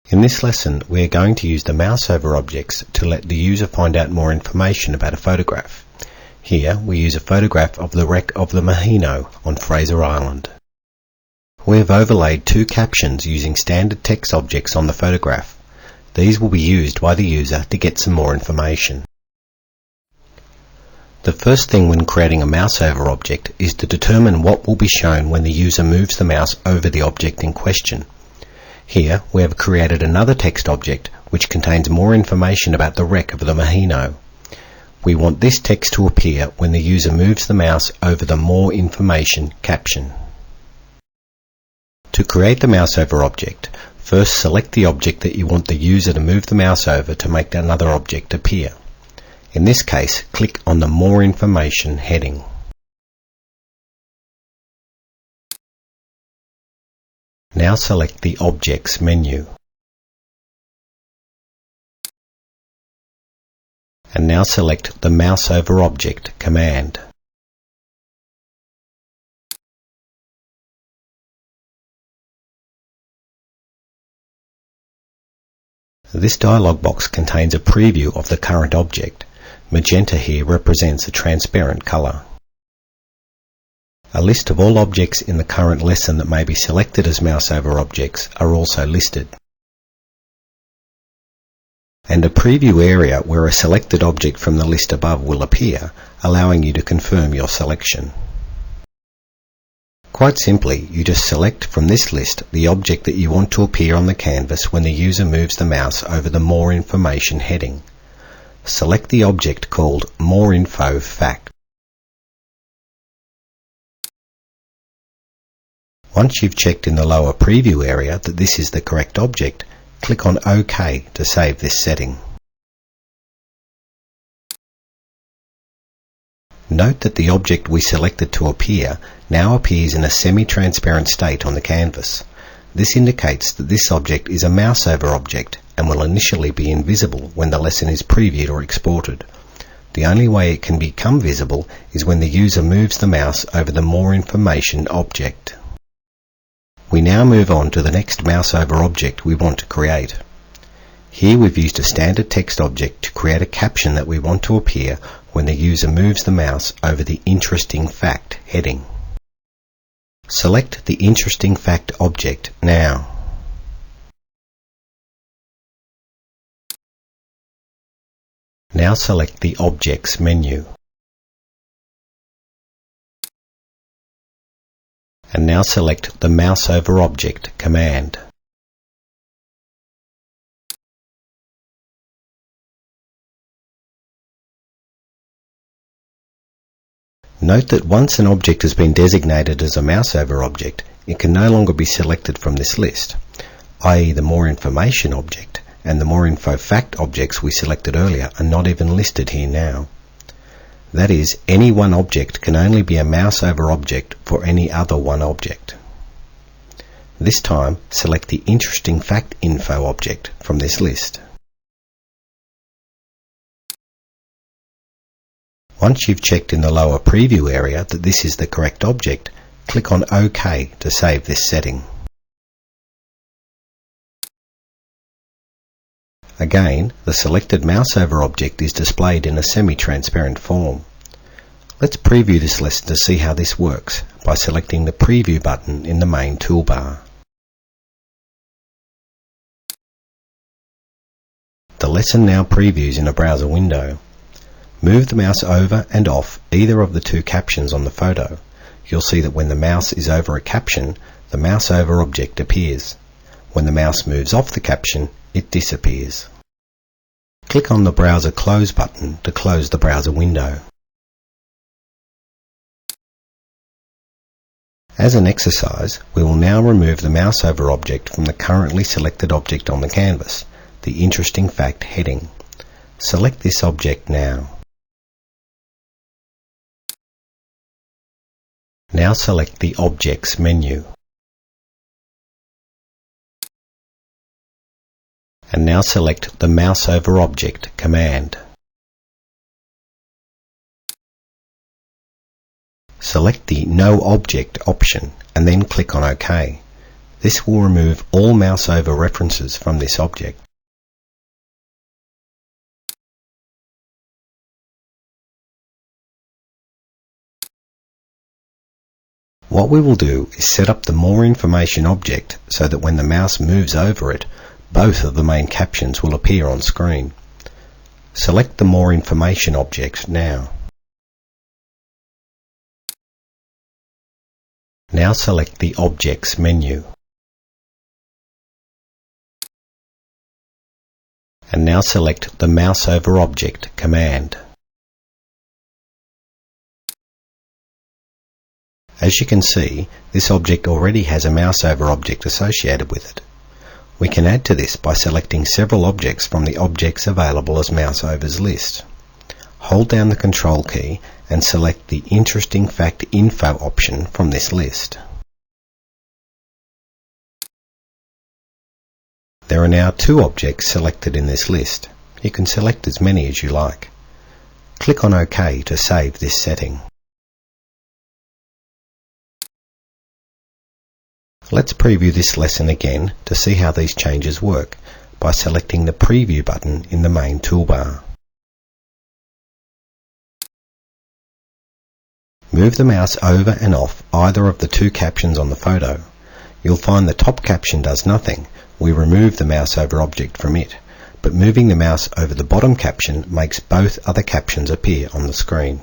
In this lesson, we are going to use the mouse over objects to let the user find out more information about a photograph. Here, we use a photograph of the wreck of the Mahino on Fraser Island. We have overlaid two captions using standard text objects on the photograph. These will be used by the user to get some more information. The first thing when creating a mouse over object is to determine what will be shown when the user moves the mouse over the object in question. Here we have created another text object which contains more information about the wreck of the Mahino. We want this text to appear when the user moves the mouse over the More Information caption. To create the mouse over object, first select the object that you want the user to move the mouse over to make another object appear. In this case, click on the More Information heading. Now select the Objects menu. And now select the Mouse over Object command. This dialog box contains a preview of the current object. Magenta here represents a transparent color. A list of all objects in the current lesson that may be selected as mouse over objects are also listed. And a preview area where a selected object from the list above will appear, allowing you to confirm your selection. Quite simply, you just select from this list the object that you want to appear on the canvas when the user moves the mouse over the More Information heading. Select the object called More Info Fact. Once you've checked in the lower preview area that this is the correct object, click on OK to save this setting. Note that the object we selected to appear now appears in a semi-transparent state on the canvas. This indicates that this object is a mouse over object and will initially be invisible when the lesson is previewed or exported. The only way it can become visible is when the user moves the mouse over the More Information object. We now move on to the next mouse over object we want to create. Here we've used a standard text object to create a caption that we want to appear when the user moves the mouse over the Interesting Fact heading. Select the Interesting Fact object now. Now select the Objects menu. And now select the Mouse over Object command. Note that once an object has been designated as a mouse over object, it can no longer be selected from this list, i.e. the More Information object and the More Info Fact objects we selected earlier are not even listed here now. That is, any one object can only be a mouse over object for any other one object. This time, select the Interesting Fact Info object from this list. Once you've checked in the lower preview area that this is the correct object, click on OK to save this setting. Again, the selected mouse over object is displayed in a semi-transparent form. Let's preview this lesson to see how this works by selecting the Preview button in the main toolbar. The lesson now previews in a browser window. Move the mouse over and off either of the two captions on the photo. You'll see that when the mouse is over a caption, the mouse over object appears. When the mouse moves off the caption, it disappears. Click on the Browser Close button to close the browser window. As an exercise, we will now remove the mouse over object from the currently selected object on the canvas, the Interesting Fact heading. Select this object now. Now select the Objects menu. And now select the Mouse over Object command. Select the No Object option and then click on OK. This will remove all mouse over references from this object. What we will do is set up the More Information object so that when the mouse moves over it, both of the main captions will appear on screen. Select the More Information object now. Now select the Objects menu. And now select the Mouse over Object command. As you can see, this object already has a mouse over object associated with it. We can add to this by selecting several objects from the Objects Available as Mouse Overs list. Hold down the Control key and select the Interesting Fact Info option from this list. There are now 2 objects selected in this list. You can select as many as you like. Click on OK to save this setting. Let's preview this lesson again to see how these changes work by selecting the Preview button in the main toolbar. Move the mouse over and off either of the 2 captions on the photo. You'll find the top caption does nothing. We remove the mouse over object from it, but moving the mouse over the bottom caption makes both other captions appear on the screen.